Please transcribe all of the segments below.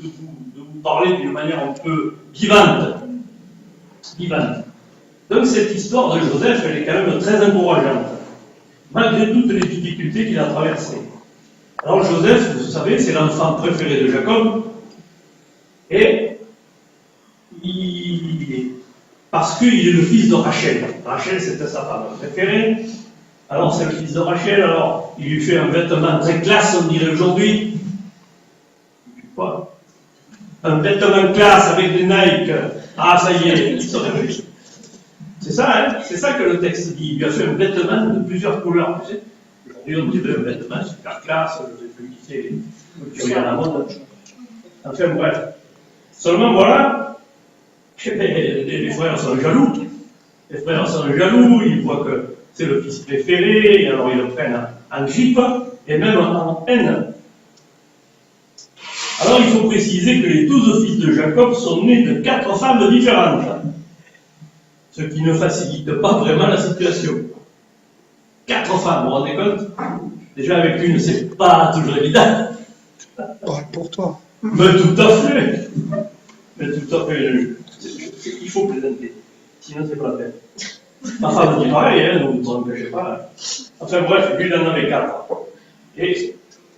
vous parler d'une manière un peu vivante. Donc cette histoire de Joseph, elle est quand même très encourageante, malgré toutes les difficultés qu'il a traversées. Alors Joseph, vous savez, c'est l'enfant préféré de Jacob, et parce qu'il est le fils de Rachel. Rachel, c'était sa femme préférée. Alors c'est le fils de Rachel, alors il lui fait un vêtement très classe, on dirait aujourd'hui. Quoi? Un vêtement classe avec des Nike. Ah, ça y est, il serait plus. C'est ça, hein? C'est ça que le texte dit. Il lui a fait un vêtement de plusieurs couleurs. Tu sais, aujourd'hui, on dirait un vêtement super classe, tu regardes la mode. Enfin, bref. Seulement, voilà, les frères sont jaloux. Les frères sont jaloux, ils voient que c'est le fils préféré, et alors ils le prennent en grippe, et même en haine. Alors, il faut préciser que les 12 fils de Jacob sont nés de 4 femmes différentes. Ce qui ne facilite pas vraiment la situation. 4 femmes, vous vous rendez compte? Déjà avec une, c'est pas toujours évident. Pour toi. Mais tout à fait. Il faut plaisanter. Sinon, c'est pas la peine. Ma femme dit pareil, hein, ne vous empêchez pas. Enfin bref, lui, il en avait 4. Et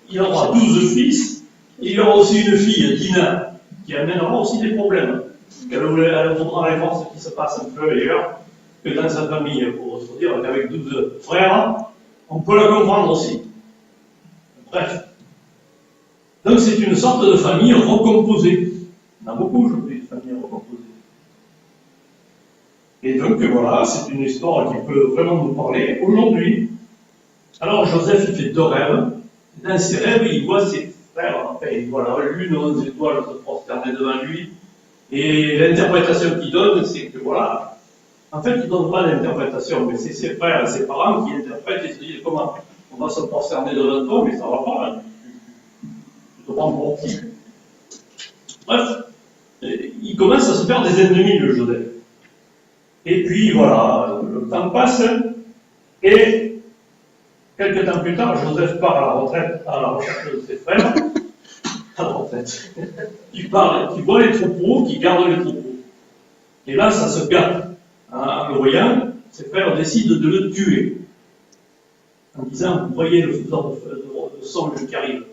il aura 12 fils. Il y aura aussi une fille, Dina, qui amènera aussi des problèmes. Elle voudra aller voir ce qui se passe un peu ailleurs que dans sa famille, pour se dire qu'avec 12 frères, on peut la comprendre aussi. Bref. Donc c'est une sorte de famille recomposée. Il y en a beaucoup aujourd'hui, de familles recomposées. Et donc voilà, c'est une histoire qui peut vraiment nous parler aujourd'hui. Alors Joseph, il fait 2 rêves. Dans ses rêves, il voit ses frères, enfin, il voit la lune aux étoiles se prosterner devant lui. Et l'interprétation qu'il donne, c'est que voilà, en fait, il ne donne pas d'interprétation, mais c'est ses frères et ses parents qui interprètent et se disent comment on va se prosterner devant toi, mais ça ne va pas, hein. Tu te prends pour qui? Bref, il commence à se faire des ennemis, le Joseph. Et puis voilà, le temps passe, et quelques temps plus tard, Joseph part à la retraite, à la recherche de ses frères. En fait, il voit les troupeaux, qui garde les troupeaux. Et là, ça se gâte. En le voyant, ses frères décident de le tuer. En disant, vous voyez le faiseur de songe qui arrive.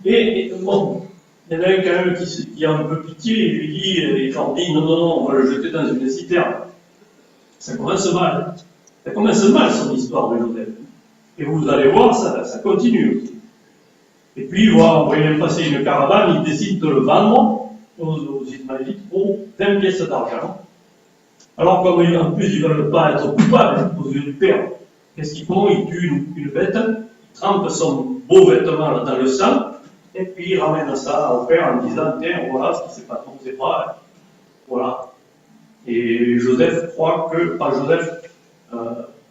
Et bon, il y en a un quand même qui a un peu pitié, et lui dit, et leur dit, non, on va le jeter dans une citerne. Ça commence mal. Ça commence mal, son histoire de Joseph. Et vous allez voir, ça continue aussi. Et puis, voilà, en voyant passer une caravane, ils décident de le vendre aux Ismaélites pour 20 pièces d'argent. Alors, comme en plus ils ne veulent pas être coupables aux yeux du père, qu'est-ce qu'ils font? Ils tuent une bête, ils trempent son beau vêtement dans le sang, et puis ils ramènent ça au père en disant, tiens, voilà ce qui s'est passé, on ne sait pas, voilà. Et Joseph croit que, pas Joseph,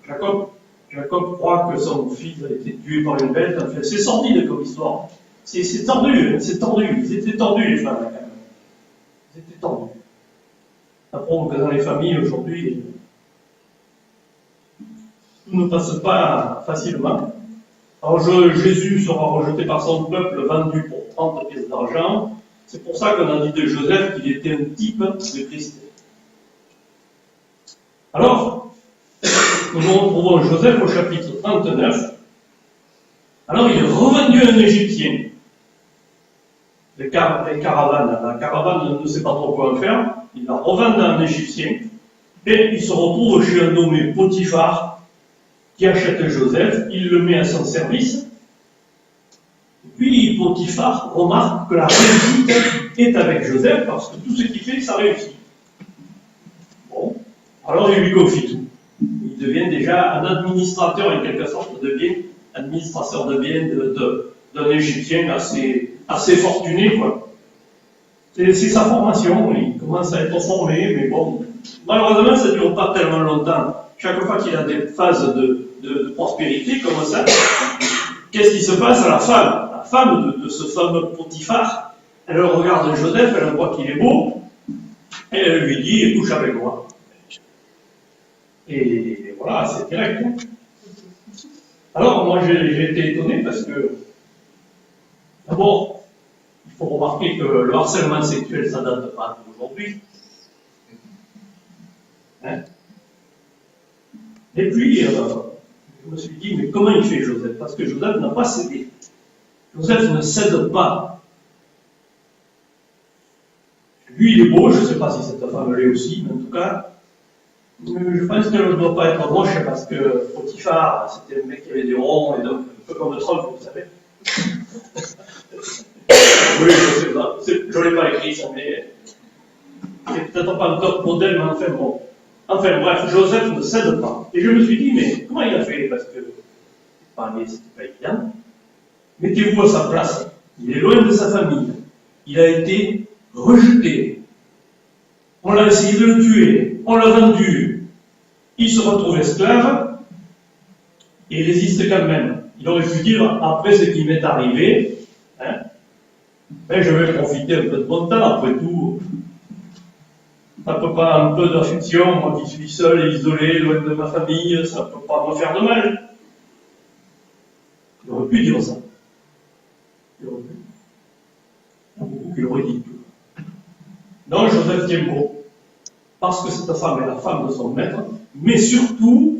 Jacob croit que son fils a été tué par une bête. Enfin, c'est sordide comme histoire. C'est tordu, c'est tordu. Ils étaient tordus, les femmes, quand même. Ils étaient tordus. Ça prouve que dans les familles, aujourd'hui, tout ne passe pas facilement. Alors, Jésus sera rejeté par son peuple, vendu pour 30 pièces d'argent. C'est pour ça qu'on a dit de Joseph qu'il était un type de Christ. Alors, nous retrouvons Joseph au chapitre 39. Alors, il est revendu à un Égyptien. Les caravanes, la caravane ne sait pas trop quoi en faire. Il la revend à un Égyptien. Et il se retrouve chez un nommé Potiphar qui achète Joseph. Il le met à son service. Et puis, Potiphar remarque que la réussite est avec Joseph parce que tout ce qu'il fait, ça réussit. Bon. Alors, il lui confie tout. Il devient déjà un administrateur, en quelque sorte, devient administrateur de biens d'un Égyptien assez fortuné, quoi. C'est sa formation, il commence à être formé, mais bon, malheureusement, ça ne dure pas tellement longtemps. Chaque fois qu'il a des phases de prospérité comme ça, qu'est-ce qui se passe à la femme de ce fameux Potiphar? Elle regarde Joseph, elle voit qu'il est beau, et elle lui dit, couche avec moi. Et voilà, c'est direct. Hein. Alors, moi, j'ai été étonné parce que, d'abord, il faut remarquer que le harcèlement sexuel, ça date pas d'aujourd'hui. Hein? Et puis, je me suis dit, mais comment il fait Joseph? Parce que Joseph n'a pas cédé. Joseph ne cède pas. Lui, il est beau, je ne sais pas si cette femme l'est aussi, mais en tout cas, je pense qu'elle ne doit pas être moche parce que Potiphar, c'était un mec qui avait des ronds, et donc, un peu comme le troll, vous savez. Oui, je sais pas, je ne l'ai pas écrit ça, mais c'est peut-être pas un top modèle, mais enfin bon. Enfin bref, Joseph ne cède pas. Et je me suis dit, mais comment il a fait? Parce que parler, c'était pas évident. Mettez-vous à sa place. Il est loin de sa famille. Il a été rejeté. On l'a essayé de le tuer. On l'a vendu. Il se retrouve esclave. Et il résiste quand même. Il aurait pu dire, après ce qui m'est arrivé, hein, ben je vais profiter un peu de bon temps, après tout. Ça ne peut pas un peu d'affection, moi qui suis seul et isolé, loin de ma famille, ça ne peut pas me faire de mal. Il aurait pu dire ça. Il aurait pu. Il y a beaucoup qui l'auraient dit. Non, Joseph tient bon. Parce que cette femme est la femme de son maître, mais surtout,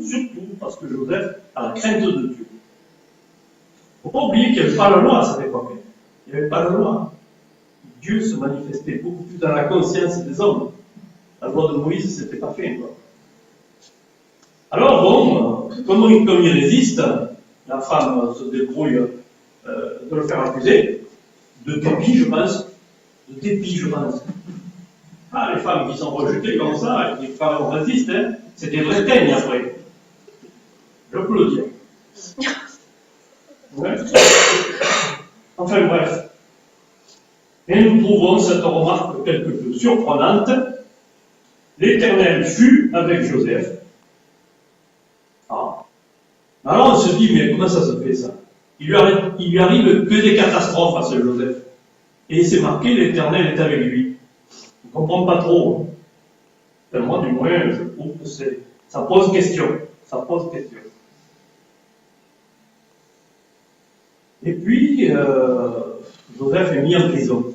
parce que Joseph a la crainte de Dieu. Il ne faut pas oublier qu'il n'y avait pas la loi à cette époque. Il n'y avait pas la loi. Dieu se manifestait beaucoup plus dans la conscience des hommes. La loi de Moïse, c'était pas fait. Quoi. Alors bon, comme il résiste, la femme se débrouille de le faire accuser, de dépit, je pense. De dépit, je pense. Ah, les femmes qui sont rejetées comme ça, et qui résistent, hein, c'est des vrais teignes après. Je peux le dire. Ouais. Enfin bref. Et nous trouvons cette remarque quelque peu surprenante. L'Éternel fut avec Joseph. Ah. Alors on se dit, mais comment ça se fait ça? Il lui arrive que des catastrophes à ce Joseph. Et c'est marqué, l'Éternel est avec lui. On ne comprend pas trop. Enfin, moi, du moins, je trouve que ça pose question. Ça pose question. Et puis, Joseph est mis en prison.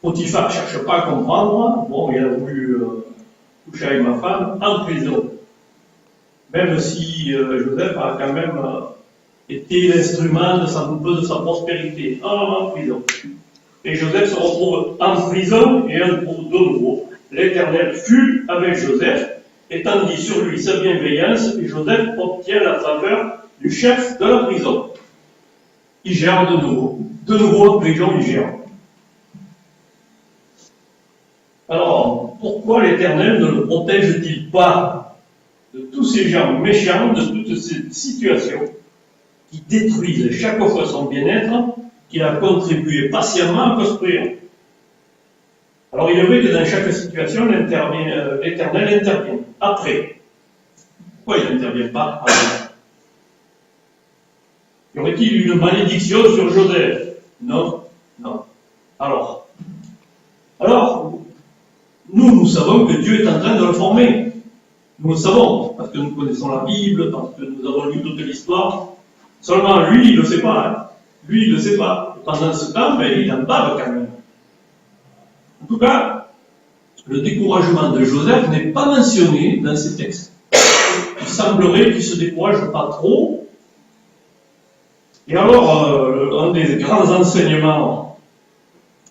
Potiphar ne cherche pas à comprendre. Bon, il a voulu coucher avec ma femme en prison. Même si Joseph a quand même été l'instrument de sa prospérité. En prison. Et Joseph se retrouve en prison et on trouve de nouveau. L'Éternel fut avec Joseph, étendit sur lui sa bienveillance, et Joseph obtient la faveur du chef de la prison. Il gère de nouveau. De nouveau en prison, il gère. Alors, pourquoi l'Éternel ne le protège-t-il pas de tous ces gens méchants, de toutes ces situations qui détruisent chaque fois son bien-être, qu'il a contribué patiemment à construire? Alors, il est vrai que dans chaque situation, l'Éternel intervient. Après. Pourquoi il n'intervient pas avant? Y aurait-il une malédiction sur Joseph? Non. Non. Alors, nous savons que Dieu est en train de le former. Nous le savons, parce que nous connaissons la Bible, parce que nous avons lu toute l'histoire. Seulement, lui, il ne le sait pas. Hein. Lui, il ne le sait pas. Et pendant ce temps, il en bave quand même. En tout cas, le découragement de Joseph n'est pas mentionné dans ces textes. Il semblerait qu'il ne se décourage pas trop. Et alors, un des grands enseignements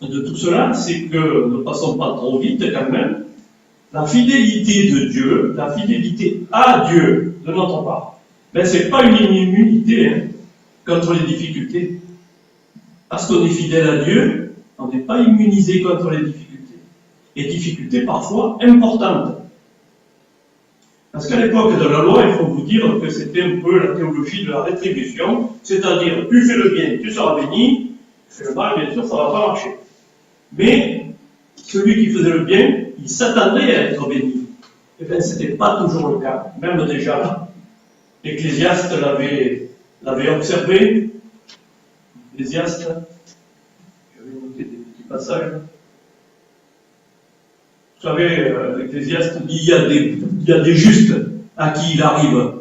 de tout cela, c'est que, ne passons pas trop vite quand même, la fidélité de Dieu, la fidélité à Dieu de notre part, ce n'est pas une immunité contre les difficultés. Parce qu'on est fidèle à Dieu, on n'est pas immunisé contre les difficultés. Et difficultés parfois importantes. Parce qu'à l'époque de la loi, il faut vous dire que c'était un peu la théologie de la rétribution, c'est-à-dire, tu fais le bien, tu seras béni, tu fais le mal, bien sûr, ça ne va pas marcher. Mais, celui qui faisait le bien, il s'attendait à être béni. Et bien, ce n'était pas toujours le cas. Même déjà, l'Ecclésiaste l'avait observé. L'Ecclésiaste, je vais noter des petits passages. Vous savez, l'Ecclésiaste dit il y a des justes à qui il arrive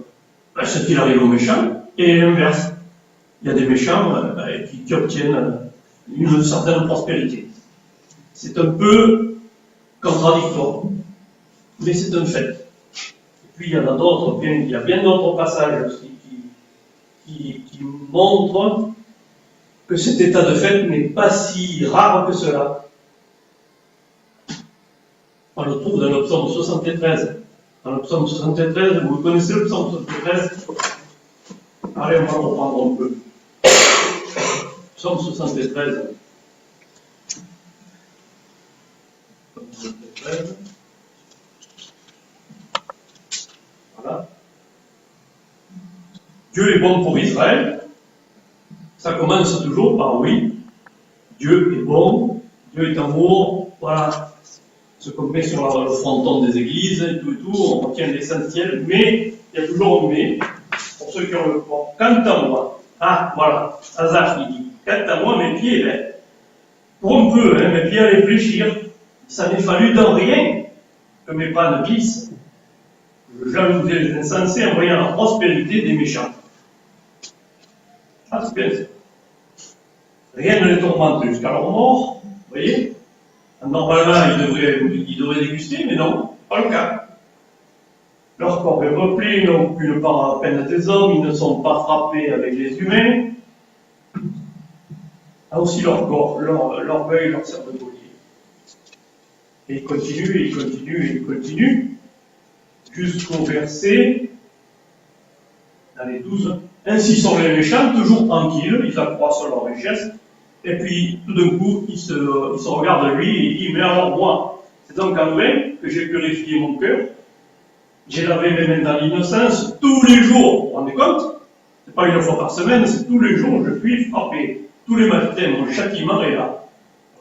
ce qu'il arrive aux méchants, et l'inverse. Il y a des méchants qui obtiennent une certaine prospérité. C'est un peu contradictoire, mais c'est un fait. Et puis il y en a d'autres, il y a bien d'autres passages aussi qui montrent que cet état de fait n'est pas si rare que cela. On le trouve dans le psaume 73. Dans le psaume 73, vous connaissez le psaume 73? Allez, on va reprendre un peu. Psaume 73. Psaume 73. Voilà. Dieu est bon pour Israël. Ça commence toujours par oui. Dieu est bon, Dieu est amour. Voilà. Ce qu'on met sur le fronton des églises, et tout, on retient l'essentiel, mais il y a toujours un mais. Pour ceux qui ont le corps. Quant à moi, voilà, Hazard qui dit, quant à moi, mes pieds, pour un peu, mes pieds à réfléchir, ça n'est fallu dans rien que mes pas ne glissent. Je jalouse les insensés en voyant la prospérité des méchants. C'est bien ça. Rien ne les tourmente jusqu'à leur mort, vous voyez. Normalement, ils devraient déguster, mais non, pas le cas. Leur corps est repli, ils n'ont plus le part à peine à tes hommes, ils ne sont pas frappés avec les humains. Aussi leur corps, l'orgueil leur sert de collier. Et il continue, et il continue, et il continue, jusqu'au verset, dans les 12. Ainsi sont les méchants, toujours tranquilles, ils accroissent leur richesse, et puis tout d'un coup, ils se regardent lui et il dit, mais alors moi, c'est donc en vain que j'ai purifié mon cœur, j'ai lavé mes mains dans l'innocence, tous les jours, vous vous rendez compte? C'est pas une fois par semaine, c'est tous les jours, je suis frappé. Tous les matins, mon châtiment est là.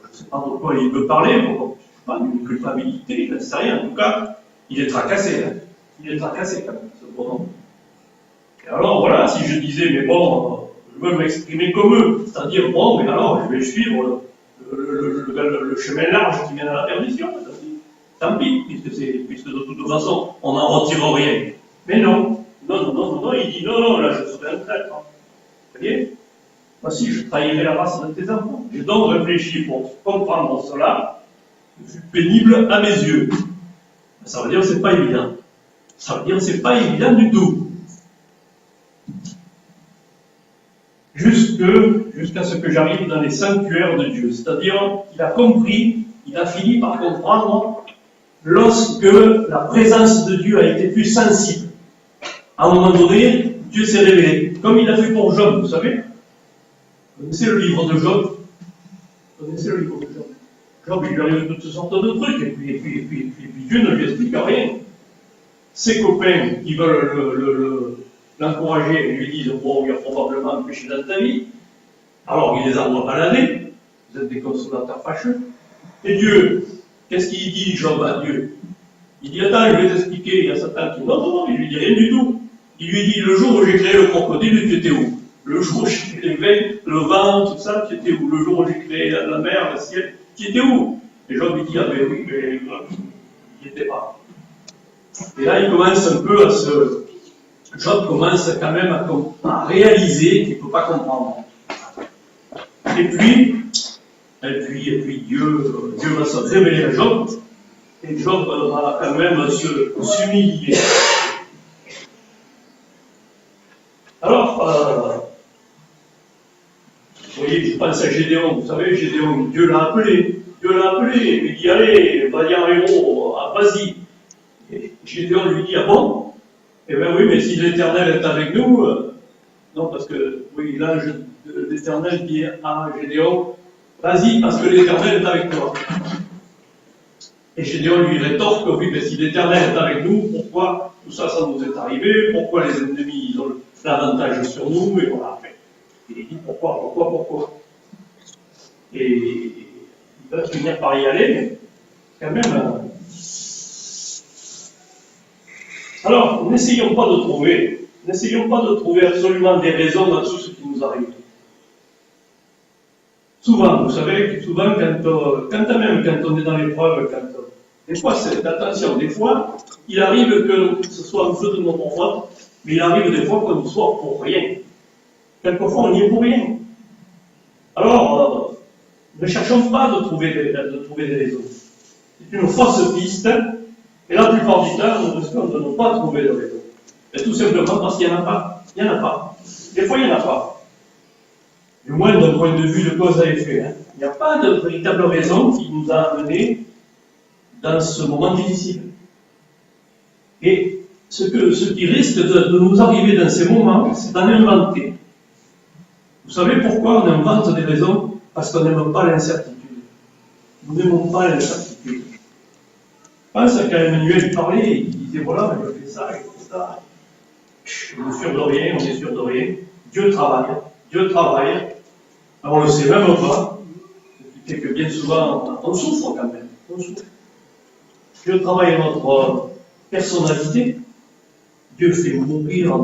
Je ne sais pas de quoi il veut parler, je ne sais pas, d'une culpabilité, je ne sais rien. En tout cas, il est tracassé. Il est tracassé quand même, ce bonhomme. Et alors voilà, si je disais, mais bon, je veux m'exprimer comme eux, c'est-à-dire, bon, mais alors je vais suivre le chemin large qui mène à la perdition. Tant pis, puisque de toute façon, on n'en retire rien. Mais non, il dit non, là je serai un traître. Vous voyez? Voici, je trahirai la race de tes enfants. J'ai donc réfléchi pour comprendre cela, c'est pénible à mes yeux. Ça veut dire que c'est pas évident. Ça veut dire que c'est pas évident du tout. Jusqu'à ce que j'arrive dans les sanctuaires de Dieu. C'est-à-dire qu'il a compris, il a fini par comprendre lorsque la présence de Dieu a été plus sensible. À un moment donné, Dieu s'est révélé. Comme il a fait pour Job, vous savez. Vous connaissez le livre de Job? Job, il lui arrive toutes sortes de trucs, et puis Dieu ne lui explique rien. Ses copains qui veulent l'encourager et lui disent, bon, il y a probablement un péché dans ta vie. Alors il les envoie balader. Vous êtes des consolateurs fâcheux. Et Dieu, qu'est-ce qu'il dit, Job, à Dieu? Il dit, attends, je vais t'expliquer. Il y a Satan qui dit, non, il lui dit rien du tout. Il lui dit, le jour où j'ai créé le crocodile, tu étais où? Le jour où j'ai créé le vent, tout ça, tu étais où? Le jour où j'ai créé la mer, le ciel, tu étais où? Et Job lui dit, ah ben oui, mais il n'y était pas. Et là, il commence un peu Job commence quand même à réaliser qu'il ne peut pas comprendre. Et puis Dieu va se révéler à Job, et Job va quand même s'humilier. Alors, vous voyez, je pense à Gédéon, vous savez, Gédéon, Dieu l'a appelé, il lui dit, allez, vaillant héros, vas-y. Et Gédéon lui dit, ah bon? Eh bien oui, mais si l'Éternel est avec nous, non, parce que, oui, là, l'Éternel dit à Gédéon, vas-y, parce que l'Éternel est avec toi. Et Gédéon lui rétorque, oui, mais si l'Éternel est avec nous, pourquoi tout ça, ça nous est arrivé? Pourquoi les ennemis, ils ont l'avantage sur nous? Et voilà. Et il dit, pourquoi? Et il va finir par y aller, mais quand même... Alors, n'essayons pas de trouver absolument des raisons à tout ce qui nous arrive. Souvent, vous savez, quand on est dans l'épreuve, des fois, attention, des fois, il arrive que ce soit un feu de notre faute, mais il arrive des fois qu'on soit pour rien. Quelquefois, on n'y est pour rien. Alors, Ne cherchons pas de trouver des raisons. C'est une fausse piste, et la plupart du temps, nous risquons de ne pas trouver de raison. Et tout simplement parce qu'il n'y en a pas. Il n'y en a pas. Des fois, il n'y en a pas. Du moins, d'un point de vue de cause à effet. Hein. Il n'y a pas de véritable raison qui nous a amenés dans ce moment difficile. Et ce qui risque de nous arriver dans ces moments, c'est d'en inventer. Vous savez pourquoi on invente des raisons? Parce qu'on n'aime pas l'incertitude. Nous n'aimons pas l'incertitude. Je pense qu'à Emmanuel parlait, il disait voilà, je fais ça, je fais ça. On est sûr de rien, on est sûr de rien. Dieu travaille. Dieu travaille. Alors on ne le sait même pas. Ce qui fait que bien souvent, on souffre quand même. On souffre. Dieu travaille notre personnalité. Dieu fait mourir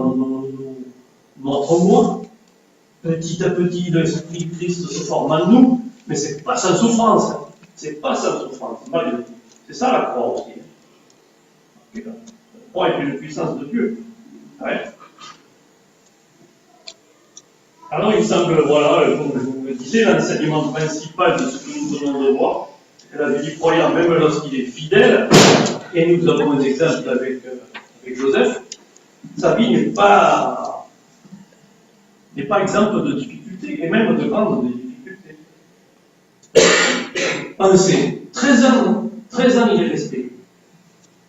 notre moi. Petit à petit, l'Esprit de Christ se forme en nous, mais c'est pas sans souffrance. C'est pas sans souffrance. C'est ça la croix aussi. La croix est une puissance de Dieu. Ouais. Alors il semble, voilà, comme je vous le disais, l'enseignement principal de ce que nous venons de voir, c'est que la vie du croyant, même lorsqu'il est fidèle, et nous avons un exemple avec Joseph, sa vie n'est pas exempte de difficultés, et même de grandes difficultés. Pensez, 13 ans il est resté.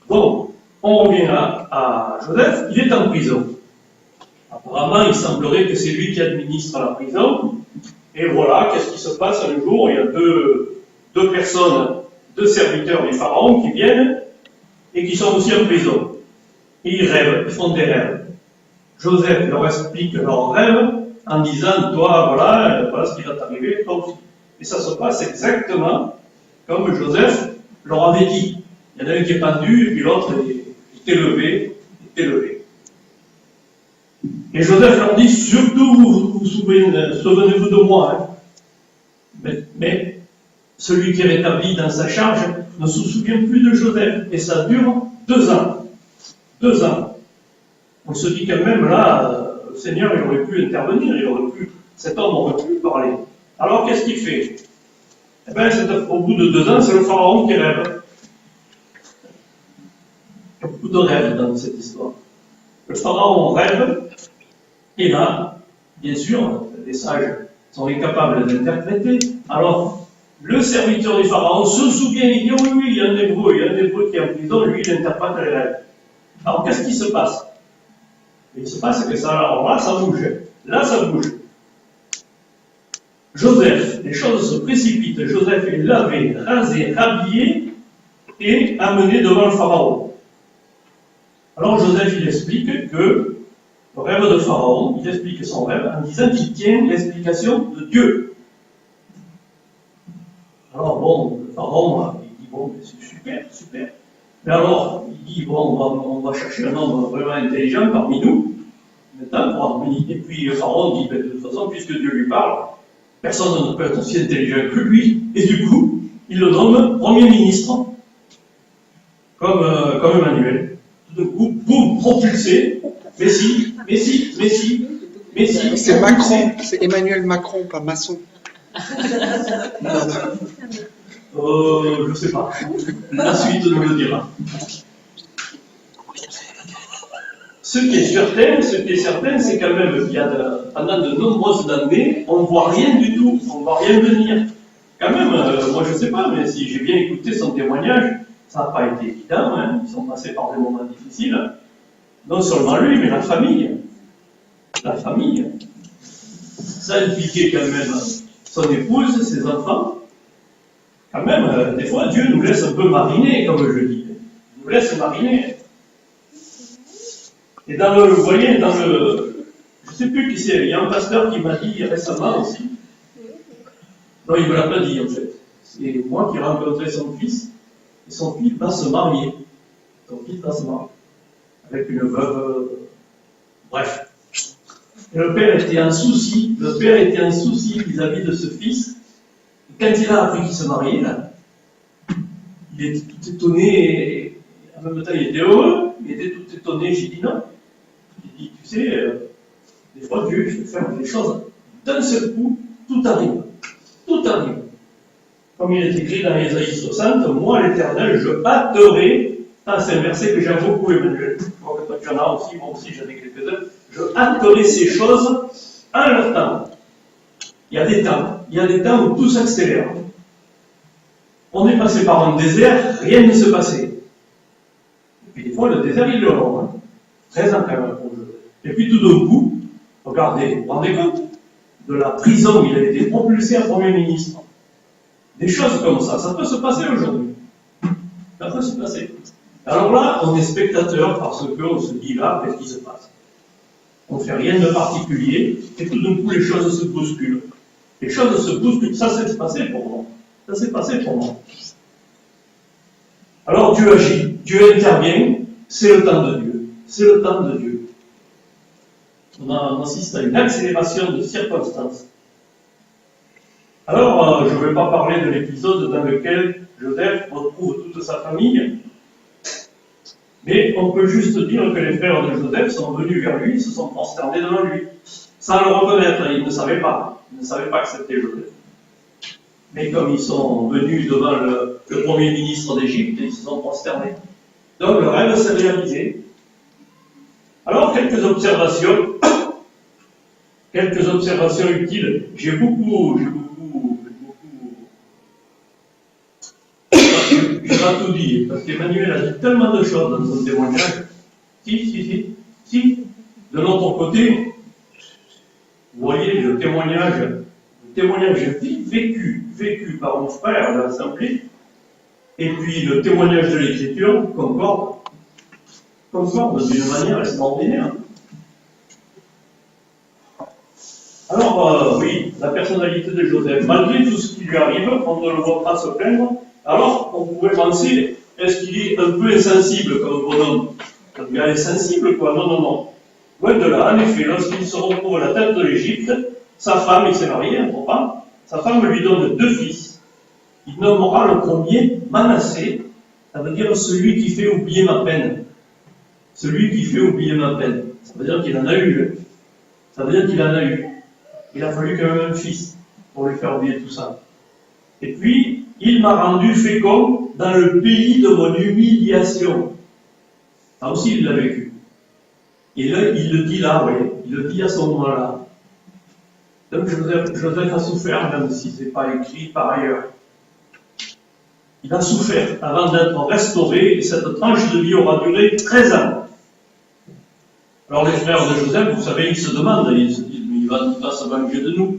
Bon, on revient à Joseph, il est en prison. Apparemment, il semblerait que c'est lui qui administre la prison. Et voilà, qu'est-ce qui se passe un jour? Il y a deux personnes, deux serviteurs du pharaon qui viennent et qui sont aussi en prison. Et ils rêvent, ils font des rêves. Joseph leur explique leurs rêves en disant, toi, voilà ce qui va t'arriver, toi aussi. Et ça se passe exactement comme Joseph leur avait dit. Il y en a un qui est pendu, et puis l'autre est élevé. Et Joseph leur dit, surtout vous souvenez-vous de moi. Hein. Mais celui qui est rétabli dans sa charge ne se souvient plus de Joseph. Et ça dure 2 ans. 2 ans. On se dit quand même, là, le Seigneur, il aurait pu intervenir, cet homme aurait pu parler. Alors, qu'est-ce qu'il fait? Eh bien, au bout de 2 ans, c'est le pharaon qui rêve. Il y a beaucoup de rêves dans cette histoire. Le pharaon rêve, et là, bien sûr, les sages sont incapables d'interpréter. Alors, le serviteur du pharaon se souvient, il dit, oui, il y a un hébreu qui est en prison, lui, il interprète les rêves. Alors, qu'est-ce qui se passe? Il se passe que là, ça bouge. Là, ça bouge. Joseph, les choses se précipitent. Joseph est lavé, rasé, habillé et amené devant le pharaon. Alors, Joseph, il explique que le rêve de Pharaon, il explique son rêve en disant qu'il tient l'explication de Dieu. Alors, bon, le Pharaon, il dit, bon, c'est super. Mais alors, il dit, bon, on va chercher un homme vraiment intelligent parmi nous, maintenant, pour harmoniser. Et puis le Pharaon dit, ben, de toute façon, puisque Dieu lui parle, personne ne peut être aussi intelligent que lui, et du coup, il le nomme Premier ministre, comme Emmanuel. Tout d'un coup, boum, propulsé, Messi. C'est Macron, c'est Emmanuel Macron, pas Masson. Je sais pas. La suite nous le dira. Ce qui est certain, c'est quand même qu'il y a pendant de nombreuses années, on ne voit rien du tout, on ne voit rien venir. Quand même, moi je ne sais pas, mais si j'ai bien écouté son témoignage, ça n'a pas été évident, hein. Ils sont passés par des moments difficiles. Non seulement lui, mais la famille. Ça impliquait quand même son épouse, ses enfants. Quand même, des fois, Dieu nous laisse un peu mariner, comme je dis. Il nous laisse mariner. Et vous voyez, je ne sais plus qui c'est, il y a un pasteur qui m'a dit récemment aussi. Non, il ne me l'a pas dit en fait. C'est moi qui ai rencontré son fils, et son fils va se marier. Avec une veuve. Bref. Et le père était en souci vis-à-vis de ce fils. Et quand il a appris qu'il se mariait, là, il était tout étonné, et en même temps il était heureux, il était tout étonné. J'ai dit non. J'ai dit, tu sais, des fois Dieu fait faire des choses d'un seul coup, tout arrive. Comme il est écrit dans Ésaïe 60, moi l'Éternel, je hâterai, ça c'est un verset que j'aime beaucoup, Emmanuel, je crois que toi tu en as aussi, moi aussi j'en ai quelques-uns, je hâterai ces choses en leur temps. Il y a des temps où tout s'accélère. On est passé par un désert, rien ne se passait. Et puis des fois le désert il est long, hein. 13 ans quand même pour Joseph. Et puis tout d'un coup, regardez, vous vous rendez compte de la prison, il a été propulsé à Premier ministre. Des choses comme ça peut se passer aujourd'hui. Ça peut se passer. Alors là, on est spectateur parce qu'on se dit là, qu'est-ce qui se passe? On ne fait rien de particulier, et tout d'un coup les choses se bousculent. Les choses se bousculent, ça s'est passé pour moi. Ça s'est passé pour moi. Alors Dieu agit, Dieu intervient, c'est le temps de Dieu. C'est le temps de Dieu. On assiste à une accélération de circonstances. Alors, je ne vais pas parler de l'épisode dans lequel Joseph retrouve toute sa famille, mais on peut juste dire que les frères de Joseph sont venus vers lui, ils se sont prosternés devant lui, sans le reconnaître, ils ne savaient pas que c'était Joseph. Mais comme ils sont venus devant le premier ministre d'Égypte, ils se sont prosternés. Donc le rêve s'est réalisé. Alors, quelques observations utiles. J'ai pas tout dit, parce qu'Emmanuel a dit tellement de choses dans son témoignage. Si. De l'autre côté, vous voyez le témoignage vécu par mon frère de l'Assemblée, et puis le témoignage de l'Écriture concorde d'une manière extraordinaire. Alors, oui, la personnalité de Joseph, malgré tout ce qui lui arrive, on ne le voit pas se plaindre. Alors, on pourrait penser, est-ce qu'il est un peu insensible comme bonhomme? Il est insensible, quoi? Non. Loin de là, en effet, lorsqu'il se retrouve à la tête de l'Égypte, sa femme, il s'est marié, entre pas, sa femme lui donne 2 fils. Il nommera le premier Manassé, ça veut dire celui qui fait oublier ma peine. Celui qui fait oublier ma peine. Ça veut dire qu'il en a eu. Il a fallu quand même un fils pour lui faire oublier tout ça. Et puis, il m'a rendu fécond dans le pays de mon humiliation. Ça aussi, il l'a vécu. Et là, il le dit là, oui. Il le dit à ce moment-là. Donc, Joseph a souffert, même si ce n'est pas écrit par ailleurs. Il a souffert avant d'être restauré, et cette tranche de vie aura duré 13 ans. Alors, les frères de Joseph, vous savez, ils se demandent, ils se disent, il va se venger de nous.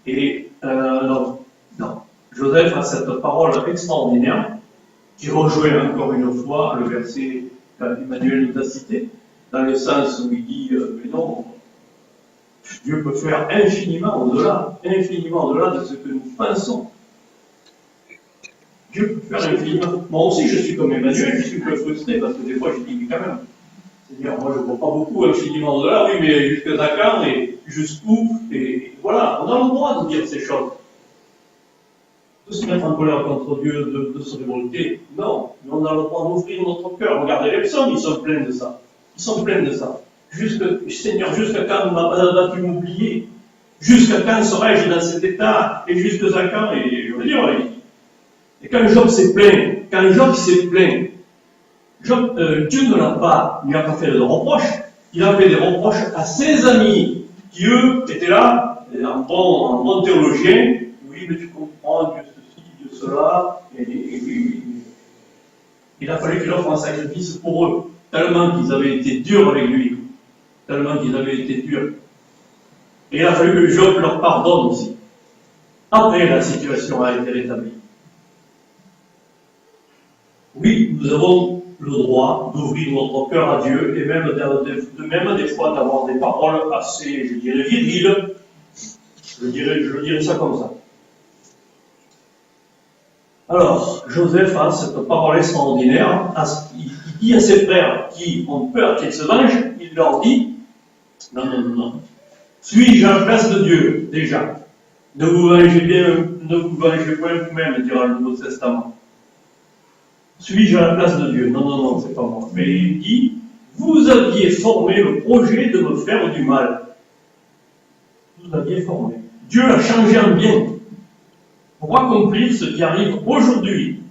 Et non. Joseph a cette parole extraordinaire qui rejoint encore une fois le verset qu'Emmanuel nous a cité, dans le sens où il dit mais non, Dieu peut faire infiniment au-delà de ce que nous pensons. Dieu peut faire infiniment. Moi aussi, je suis comme Emmanuel, je suis un peu frustré parce que des fois, je dis, mais quand même. C'est-à-dire, moi, je ne vois pas beaucoup infiniment au-delà, oui, mais jusqu'à quand et jusqu'où, et voilà, on a le droit de dire ces choses. De se mettre en colère contre Dieu, de se révolter, non, mais on a le droit d'ouvrir notre cœur. Regardez les psaumes, ils sont pleins de ça. Seigneur, jusqu'à quand vas-tu m'oublier? Jusqu'à quand serai-je dans cet état? Et jusqu'à quand? Et je veux dire, et quand Job s'est plaint, Dieu ne l'a pas, il n'a pas fait de reproches, il a fait des reproches à ses amis, qui eux étaient là, en bon théologien, oui, mais tu comprends, Dieu ceci, Dieu cela, et il a fallu qu'il offre un sacrifice pour eux, tellement qu'ils avaient été durs avec lui, Et il a fallu que Job leur pardonne aussi. Après, la situation a été rétablie. Oui, nous avons le droit d'ouvrir notre cœur à Dieu et même des fois d'avoir des paroles assez, je dirais, viriles. Je dirais ça comme ça. Alors, Joseph a cette parole extraordinaire. Il dit à ses frères qui ont peur qu'ils se vengent, il leur dit, non. Suis-je à la place de Dieu, déjà? Ne vous vengez point vous-même, dira le Nouveau Testament. Suis-je à la place de Dieu? Non, c'est pas moi. Mais il dit, vous aviez formé le projet de me faire du mal. Vous aviez formé. Dieu l'a changé en bien. pour accomplir ce qui arrive aujourd'hui.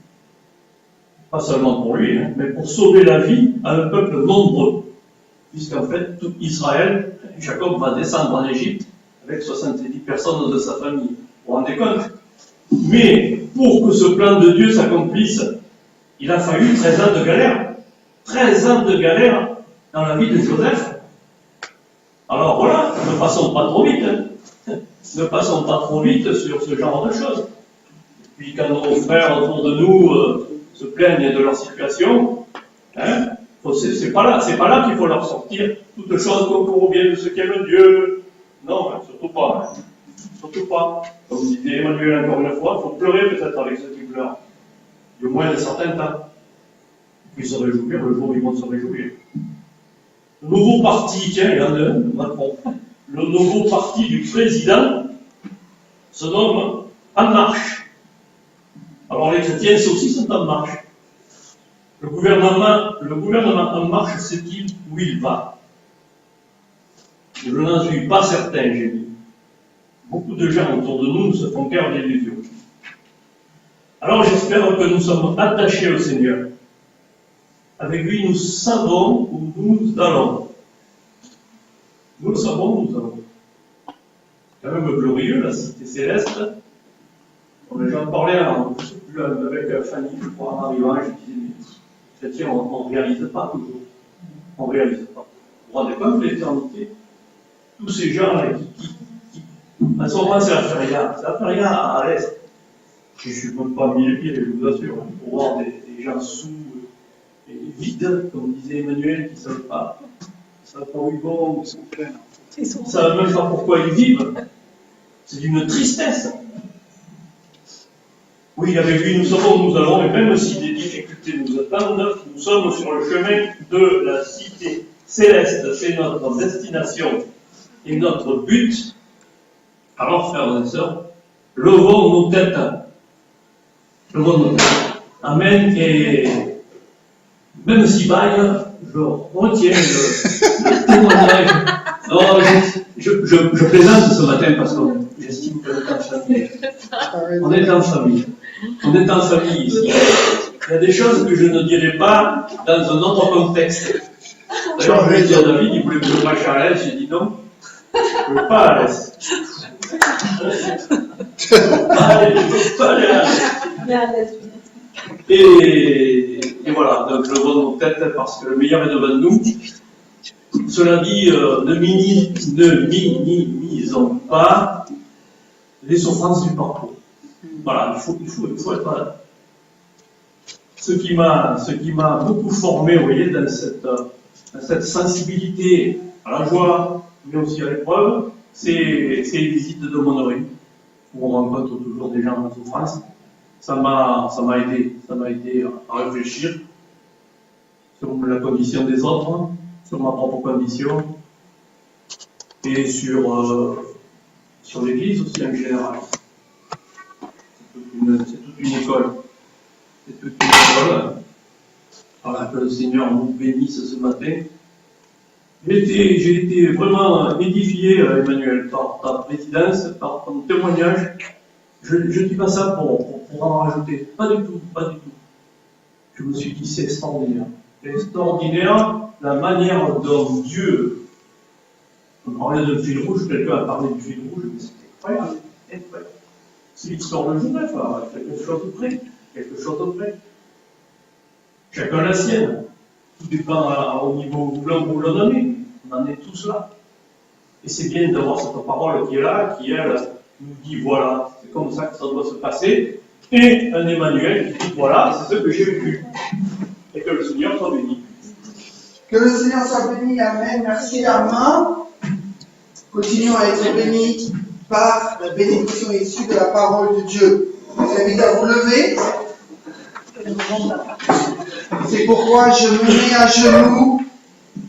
Pas seulement pour lui, hein, mais pour sauver la vie à un peuple nombreux. Puisqu'en fait, tout Israël, Jacob va descendre en Égypte avec 70 personnes de sa famille. Vous vous rendez compte? Mais pour que ce plan de Dieu s'accomplisse, il a fallu 13 ans de galère. 13 ans de galère dans la vie de Joseph. Alors voilà, ne passons pas trop vite. Hein. Ne passons pas trop vite sur ce genre de choses. Puis quand nos frères autour de nous se plaignent de leur situation, hein, c'est pas là qu'il faut leur sortir toutes choses concourent au bien de ce qu'est le Dieu. Non, hein, surtout pas. Hein. Surtout pas. Comme disait Emmanuel encore une fois, il faut pleurer peut-être avec ceux qui pleurent. Du moins un certain temps. Puis se réjouir le jour où ils vont se réjouir. Le nouveau parti, tiens, il y en a un, Macron. Le nouveau parti du président se nomme En Marche. Alors les chrétiens aussi sont en marche. Le gouvernement En Marche sait-il où il va? Je n'en suis pas certain, j'ai dit. Beaucoup de gens autour de nous ne se font guère d'illusions. Alors j'espère que nous sommes attachés au Seigneur. Avec lui, nous savons où nous allons. Nous le savons où nous allons. C'est quand même glorieux, la cité céleste. J'en parlais avec Fanny, je crois, en arrivant, je disais, mais chrétiens, on ne réalise pas toujours. On ne réalise pas. Vous vous rendez compte de l'éternité? Tous ces gens-là à ce moment, c'est la feria. C'est la feria à l'est. Je ne suis même pas mis les pieds, je vous assure. Pour voir des gens sous et vides, comme disait Emmanuel, qui ne savent pas où ils vont, ils sont pleins. Ils ne savent même pas pourquoi ils vivent. C'est d'une tristesse. Oui, avec lui, nous savons où nous allons, et même si des difficultés nous attendent, nous sommes sur le chemin de la cité céleste. C'est notre destination et notre but. Alors, frères et sœurs, levons nos têtes. Levons nos têtes. Amen. Et même si baille, je retiens le témoignage. Non, je plaisante ce matin parce que j'estime qu'on est en famille. On est en famille. On est en famille ici. Il y a des choses que je ne dirai pas dans un autre contexte. D'ailleurs, je voulais dire à David, il voulait que je marche à l'aise, j'ai dit non. Je ne veux pas à l'aise. Je ne veux pas à l'aise. Et voilà, donc je lève nos têtes parce que le meilleur est devant nous. Cela dit, ne minimisons pas les souffrances du parcours. Voilà, il faut être là. Ce qui m'a beaucoup formé, vous voyez, dans cette sensibilité à la joie, mais aussi à l'épreuve, c'est les visites de Monnerie, où on rencontre toujours des gens en souffrance. Ça m'a aidé à réfléchir sur la condition des autres, sur ma propre condition, et sur l'Église aussi en général. C'est toute une école. C'est toute une école. Voilà, que le Seigneur nous bénisse ce matin. J'ai été vraiment édifié, Emmanuel, par ta présidence, par ton témoignage. Je ne dis pas ça pour en rajouter. Pas du tout, pas du tout. Je me suis dit, c'est extraordinaire. C'est extraordinaire la manière dont Dieu. On parlait de fil rouge, quelqu'un a parlé du fil rouge, mais c'est incroyable, incroyable. C'est l'histoire de Joseph, quelque chose de près, quelque chose de près. Chacun la sienne. Tout dépend au niveau où l'on vous l'a donné. On en est tous là. Et c'est bien d'avoir cette parole qui est là, qui, elle, nous dit voilà, c'est comme ça que ça doit se passer. Et un Emmanuel qui dit voilà, c'est ce que j'ai vécu. Et que le Seigneur soit béni. Que le Seigneur soit béni, amen. Merci Armand. Continuons à être bénis par la bénédiction issue de la parole de Dieu. Je vous invite à vous lever. C'est pourquoi je me mets à genoux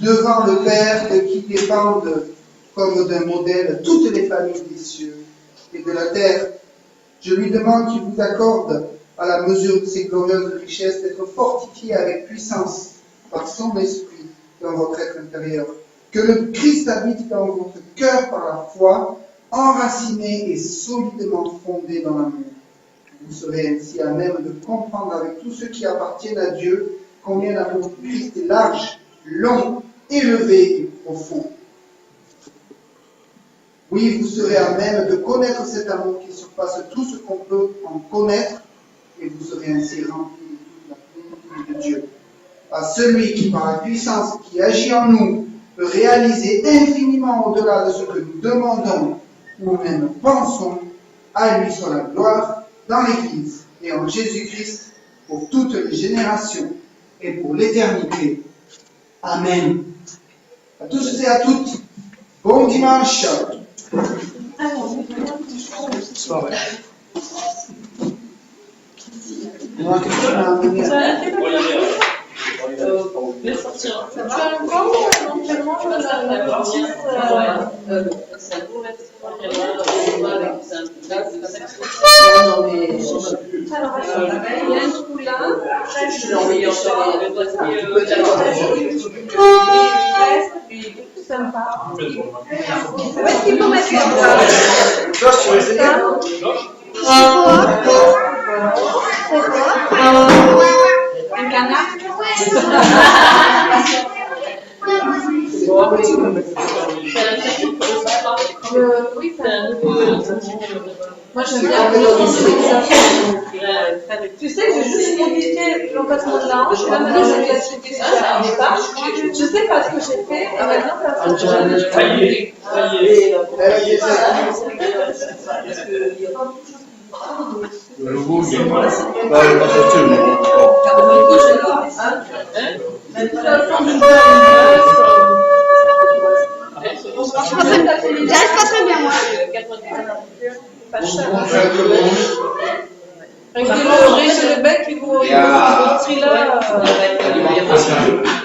devant le Père de qui dépendent comme d'un modèle toutes les familles des cieux et de la terre. Je lui demande qu'il vous accorde, à la mesure de ses glorieuses richesses, d'être fortifié avec puissance par son esprit dans votre être intérieur. Que le Christ habite dans votre cœur par la foi, enraciné et solidement fondé dans l'amour. Vous serez ainsi à même de comprendre avec tous ceux qui appartiennent à Dieu combien l'amour du Christ est large, long, élevé et profond. Oui, vous serez à même de connaître cet amour qui surpasse tout ce qu'on peut en connaître, et vous serez ainsi remplis de toute la plénitude de Dieu. À celui qui, par la puissance qui agit en nous, peut réaliser infiniment au-delà de ce que nous demandons ou même pensons, à lui soit la gloire dans l'Église et en Jésus-Christ pour toutes les générations et pour l'éternité. Amen. À tous et à toutes, bon dimanche. Soirée. Moi, qu'est-ce que tu as amené à... Tu as encore éventuellement la partie alors, il y a un trou là, je l'ai envoyé en sympa. Où est-ce qu'il faut mettre ça? Josh, tu veux essayer? Un canard? Oui, c'est un nouveau. Moi, j'aime bien. Tu sais, j'ai juste modifié l'emplacement de la hanche. Là, maintenant, je vais classifier ça. Ça marche pas. Je sais pas ce que j'ai fait. Et maintenant, ça se fait. Le logo, il est pas De toute façon, j'arrive pas très bien, moi. Pas cher. Avec des manger sur le bec, ils vont rentrer là.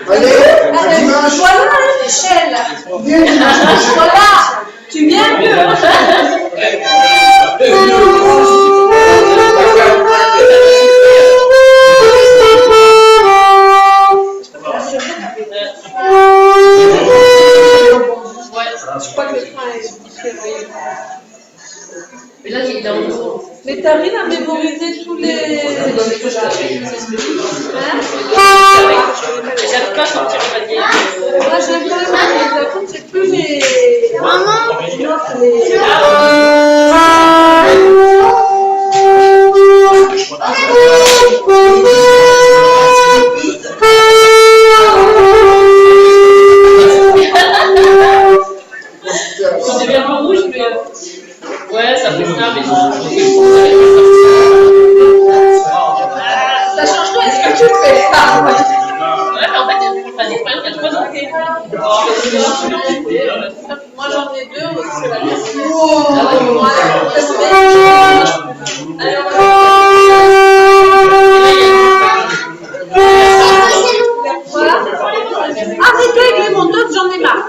Allez, dimanche. Voilà l'échelle. Viens dimanche. Voilà. Tu viens mieux. Je crois que le train est différent. Mais là, il est en gros. Mais t'arrives à mémoriser tous les... J'arrive pas à sortir le panier. Moi, j'aime pas la compte, c'est plus les... Ça devient un peu rouge, mais... Ouais, ça fait ça, mais Ça change quoi? Est-ce que tu fais ça? ouais, mais en fait, ça dépend, il y a trois ans. Moi, j'en ai deux aussi, c'est la question. Voilà. Arrêtez avec les montants, j'en ai marre.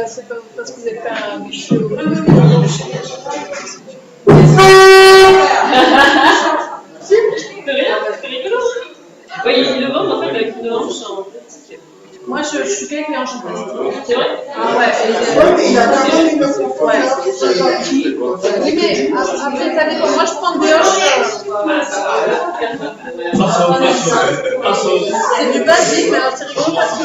C'est pas parce que vous êtes un bichot. C'est rigolo. Oui, il le vend en fait avec une hanche en plastique. Moi, je suis bien avec les hanches en plastique. C'est vrai? Ah ouais. Ouais, mais il a quand même une confort. Oui, mais après, ça dépend. Moi, je prends des hanches. C'est du basique, mais alors c'est rigolo parce que...